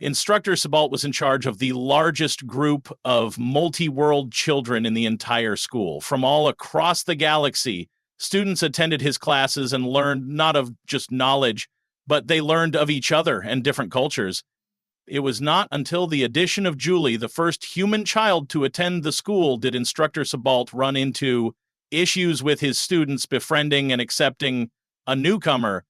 Instructor Sebald was in charge of the largest group of multi-world children in the entire school. From all across the galaxy, students attended his classes and learned not of just knowledge, but they learned of each other and different cultures. It was not until the addition of Julie, the first human child to attend the school, did Instructor Sebald run into issues with his students befriending and accepting a newcomer.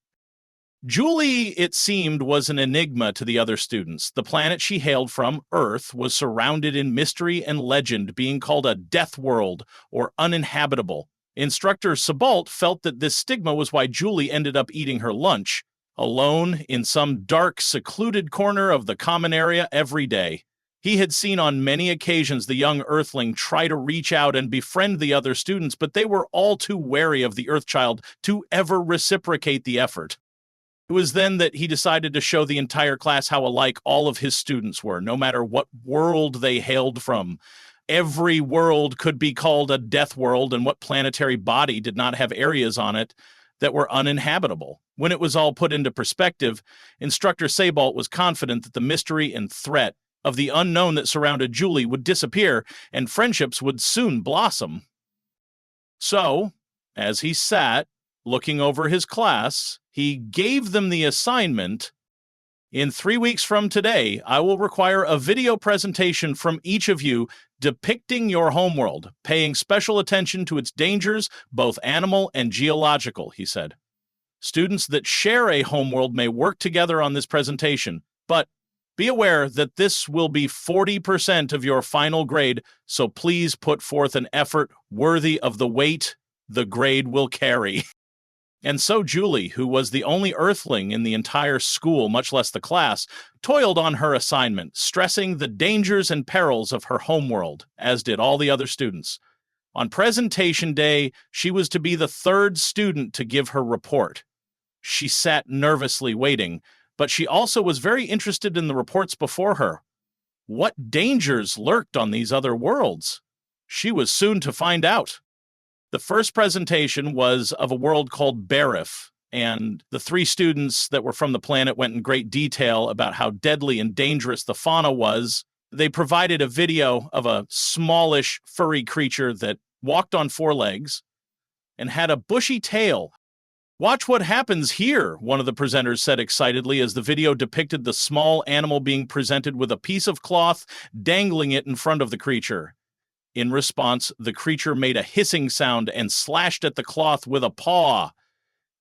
Julie, it seemed, was an enigma to the other students. The planet she hailed from, Earth, was surrounded in mystery and legend, being called a Deathworld, or uninhabitable. Instructor Sebald felt that this stigma was why Julie ended up eating her lunch, alone in some dark, secluded corner of the common area every day. He had seen on many occasions the young Earthling try to reach out and befriend the other students, but they were all too wary of the Earthchild to ever reciprocate the effort. It was then that he decided to show the entire class how alike all of his students were, no matter what world they hailed from. Every world could be called a death world, and what planetary body did not have areas on it that were uninhabitable? When it was all put into perspective, Instructor Sebald was confident that the mystery and threat of the unknown that surrounded Julie would disappear, and friendships would soon blossom. So, as he sat, looking over his class, he gave them the assignment: in 3 weeks from today, I will require a video presentation from each of you depicting your homeworld, paying special attention to its dangers, both animal and geological, he said. Students that share a homeworld may work together on this presentation, but be aware that this will be 40% of your final grade, so please put forth an effort worthy of the weight the grade will carry. And so Julie, who was the only Earthling in the entire school, much less the class, toiled on her assignment, stressing the dangers and perils of her homeworld, as did all the other students. On presentation day, she was to be the third student to give her report. She sat nervously waiting, but she also was very interested in the reports before her. What dangers lurked on these other worlds? She was soon to find out. The first presentation was of a world called Barif, and the 3 students that were from the planet went in great detail about how deadly and dangerous the fauna was. They provided a video of a smallish, furry creature that walked on 4 legs and had a bushy tail. "Watch what happens here," one of the presenters said excitedly as the video depicted the small animal being presented with a piece of cloth, dangling it in front of the creature. In response, the creature made a hissing sound and slashed at the cloth with a paw,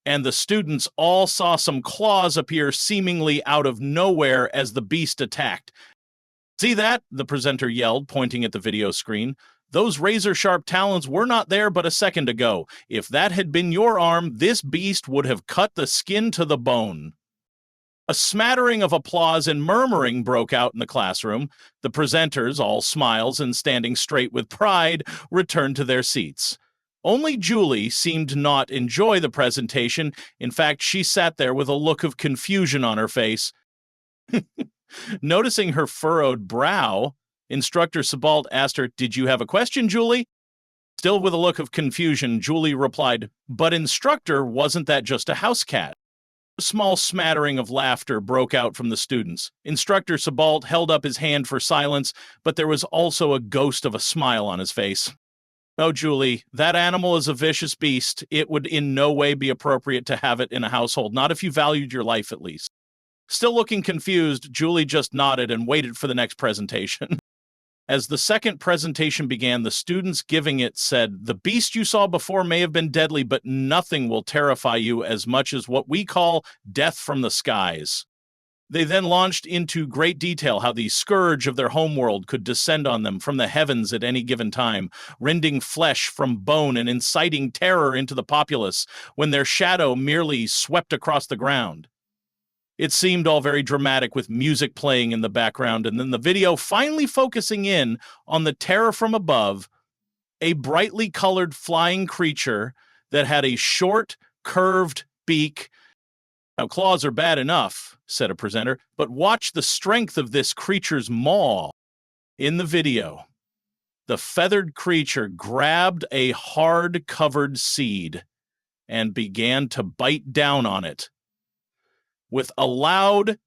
and the students all saw some claws appear seemingly out of nowhere as the beast attacked. "See that?" the presenter yelled, pointing at the video screen. "Those razor-sharp talons were not there but a second ago. If that had been your arm, this beast would have cut the skin to the bone." A smattering of applause and murmuring broke out in the classroom. The presenters, all smiles and standing straight with pride, returned to their seats. Only Julie seemed to not enjoy the presentation. In fact, she sat there with a look of confusion on her face. Noticing her furrowed brow, Instructor Sebald asked her, "Did you have a question, Julie?" Still with a look of confusion, Julie replied, "But Instructor, wasn't that just a house cat?" A small smattering of laughter broke out from the students. Instructor Sebald held up his hand for silence, but there was also a ghost of a smile on his face. "Oh, Julie, that animal is a vicious beast. It would in no way be appropriate to have it in a household, not if you valued your life at least." Still looking confused, Julie just nodded and waited for the next presentation. As the second presentation began, the students giving it said, "The beast you saw before may have been deadly, but nothing will terrify you as much as what we call death from the skies." They then launched into great detail how the scourge of their homeworld could descend on them from the heavens at any given time, rending flesh from bone and inciting terror into the populace when their shadow merely swept across the ground. It seemed all very dramatic with music playing in the background, and then the video finally focusing in on the terror from above, a brightly colored flying creature that had a short, curved beak. "Now, claws are bad enough," said a presenter, "but watch the strength of this creature's maw." In the video, the feathered creature grabbed a hard-covered seed and began to bite down on it. With a loud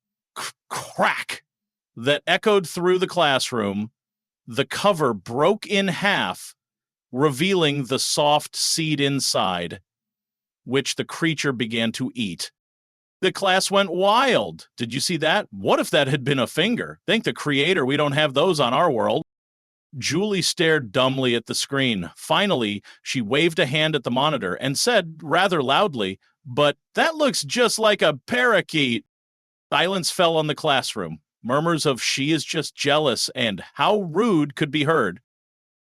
crack, that echoed through the classroom. The cover broke in half, revealing the soft seed inside, which the creature began to eat. The class went wild. Did you see that? What if that had been a finger? Thank the creator we don't have those on our world. Julie stared dumbly at the screen. Finally, she waved a hand at the monitor and said rather loudly, "But that looks just like a parakeet." Silence fell on the classroom. Murmurs of "she is just jealous" and "how rude" could be heard.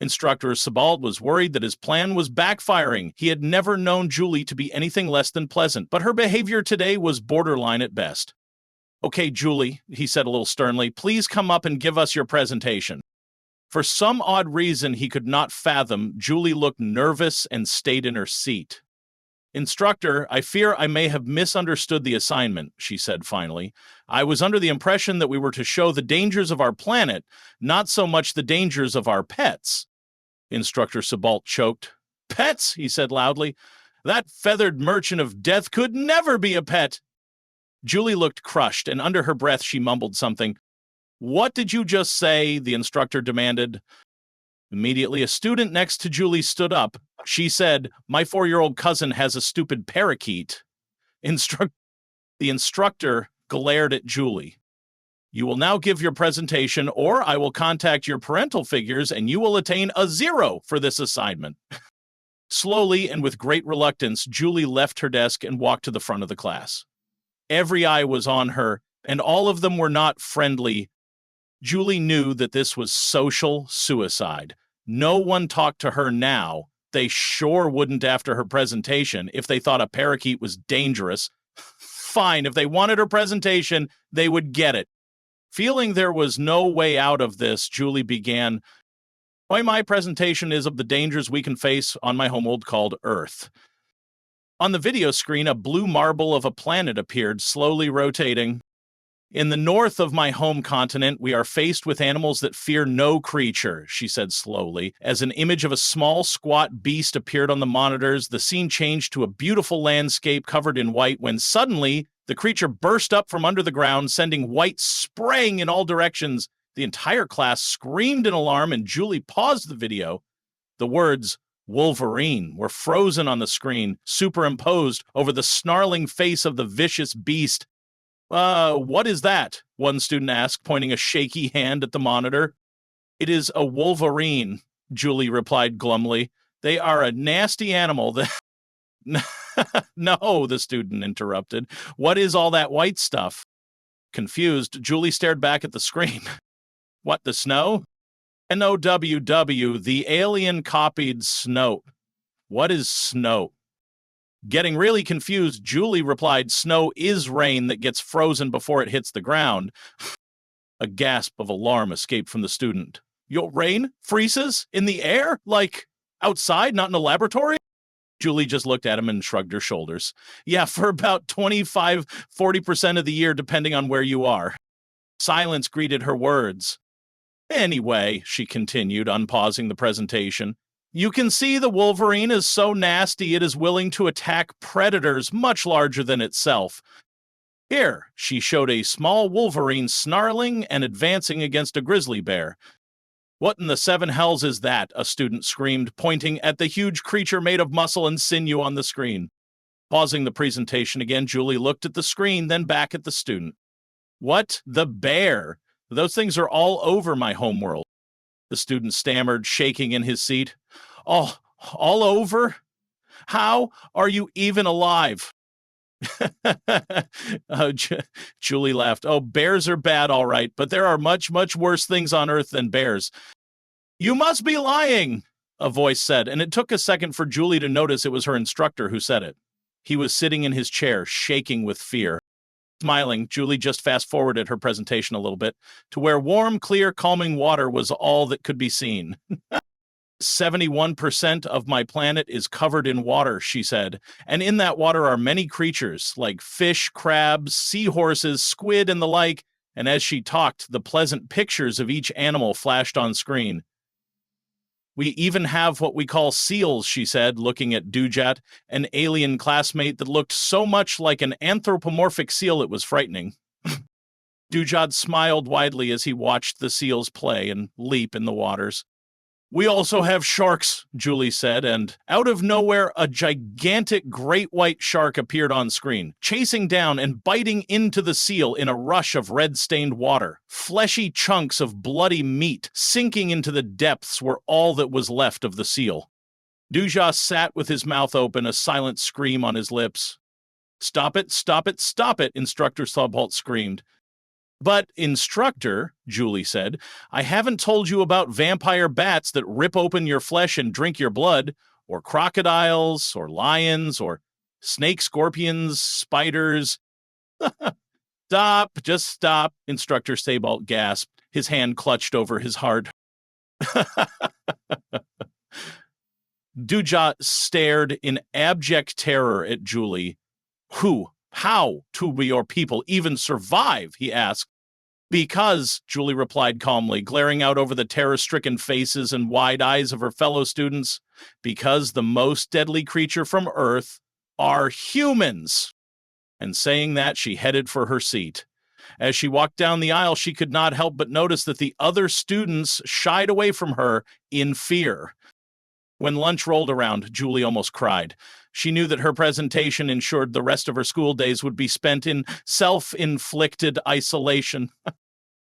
Instructor Sebald was worried that his plan was backfiring. He had never known Julie to be anything less than pleasant, but her behavior today was borderline at best. "Okay, Julie," he said a little sternly, "please come up and give us your presentation." For some odd reason he could not fathom, Julie looked nervous and stayed in her seat. "Instructor, I fear I may have misunderstood the assignment," she said finally. "I was under the impression that we were to show the dangers of our planet, not so much the dangers of our pets." Instructor Sebald choked. "Pets," he said loudly. "That feathered merchant of death could never be a pet." Julie looked crushed, and under her breath she mumbled something. "What did you just say?" the instructor demanded. Immediately, a student next to Julie stood up. She said, "My 4-year-old cousin has a stupid parakeet." The instructor glared at Julie. "You will now give your presentation, or I will contact your parental figures and you will attain a 0 for this assignment." Slowly and with great reluctance, Julie left her desk and walked to the front of the class. Every eye was on her, and all of them were not friendly. Julie knew that this was social suicide. No one talked to her now. They sure wouldn't after her presentation if they thought a parakeet was dangerous. Fine, if they wanted her presentation, they would get it. Feeling there was no way out of this, Julie began, "Why, my presentation is of the dangers we can face on my homeworld called Earth." On the video screen, a blue marble of a planet appeared, slowly rotating. "In the north of my home continent, we are faced with animals that fear no creature," she said slowly. As an image of a small, squat beast appeared on the monitors, the scene changed to a beautiful landscape covered in white when suddenly the creature burst up from under the ground, sending white spraying in all directions. The entire class screamed in alarm, and Julie paused the video. The words "Wolverine" were frozen on the screen, superimposed over the snarling face of the vicious beast. What is that?" one student asked, pointing a shaky hand at the monitor. "It is a wolverine," Julie replied glumly. "They are a nasty animal that—" "No," the student interrupted. "What is all that white stuff?" Confused, Julie stared back at the screen. "What, the snow?" "NOWW, the alien-copied snow." "What is snow?" Getting really confused, Julie replied, "Snow is rain that gets frozen before it hits the ground." A gasp of alarm escaped from the student. "Your rain freezes in the air? Like outside, not in a laboratory?" Julie just looked at him and shrugged her shoulders. "Yeah, for about 25–40% of the year, depending on where you are." Silence greeted her words. "Anyway," she continued, unpausing the presentation, "you can see the wolverine is so nasty it is willing to attack predators much larger than itself. Here," she showed a small wolverine snarling and advancing against a grizzly bear. "What in the 7 hells is that?" a student screamed, pointing at the huge creature made of muscle and sinew on the screen. Pausing the presentation again, Julie looked at the screen, then back at the student. "What? The bear? Those things are all over my homeworld." The student stammered, shaking in his seat. All over? How are you even alive?" Julie laughed. "Oh, bears are bad, all right, but there are much, much worse things on Earth than bears." "You must be lying," a voice said, and it took a second for Julie to notice it was her instructor who said it. He was sitting in his chair, shaking with fear. Smiling, Julie just fast-forwarded her presentation a little bit to where warm, clear, calming water was all that could be seen. 71% of my planet is covered in water," she said, "and in that water are many creatures, like fish, crabs, seahorses, squid, and the like," and as she talked, the pleasant pictures of each animal flashed on screen. "We even have what we call seals," she said, looking at Dujat, an alien classmate that looked so much like an anthropomorphic seal it was frightening. Dujad smiled widely as he watched the seals play and leap in the waters. We also have sharks, Julie said, and out of nowhere, a gigantic great white shark appeared on screen, chasing down and biting into the seal in a rush of red-stained water. Fleshy chunks of bloody meat sinking into the depths were all that was left of the seal. Dujad sat with his mouth open, a silent scream on his lips. Stop it, stop it, stop it, Instructor Subhalt screamed. But, Instructor, Julie said, I haven't told you about vampire bats that rip open your flesh and drink your blood, or crocodiles, or lions, or snake scorpions, spiders. Stop, just stop, Instructor Sabalt gasped, his hand clutched over his heart. Dujat stared in abject terror at Julie. How do your people even survive? He asked. Because, Julie replied calmly, glaring out over the terror-stricken faces and wide eyes of her fellow students, because the most deadly creature from Earth are humans. And saying that, she headed for her seat. As she walked down the aisle, she could not help but notice that the other students shied away from her in fear. When lunch rolled around, Julie almost cried. She knew that her presentation ensured the rest of her school days would be spent in self-inflicted isolation.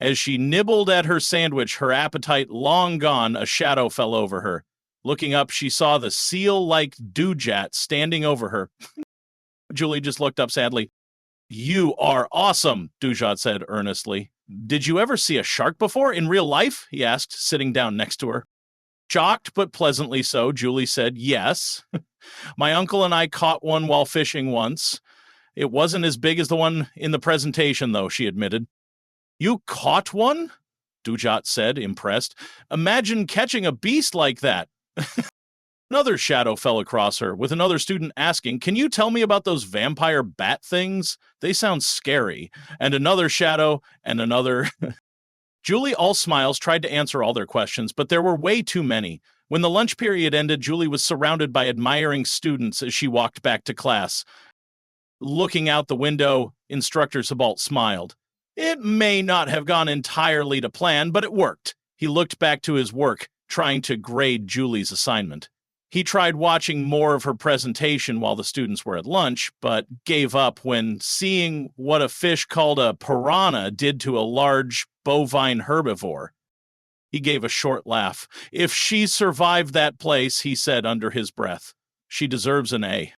As she nibbled at her sandwich, her appetite long gone, a shadow fell over her. Looking up, she saw the seal-like Dujat standing over her. Julie just looked up sadly. You are awesome, Dujat said earnestly. Did you ever see a shark before in real life? He asked, sitting down next to her. Shocked but pleasantly so, Julie said, yes. My uncle and I caught one while fishing once. It wasn't as big as the one in the presentation, though, she admitted. You caught one? Dujat said, impressed. Imagine catching a beast like that. Another shadow fell across her, with another student asking, Can you tell me about those vampire bat things? They sound scary. And another shadow, and another... Julie, all smiles, tried to answer all their questions, but there were way too many. When the lunch period ended, Julie was surrounded by admiring students as she walked back to class. Looking out the window, Instructor Sabalt smiled. It may not have gone entirely to plan, but it worked. He looked back to his work, trying to grade Julie's assignment. He tried watching more of her presentation while the students were at lunch, but gave up when seeing what a fish called a piranha did to a large bovine herbivore. He gave a short laugh. If she survived that place, he said under his breath, she deserves an A.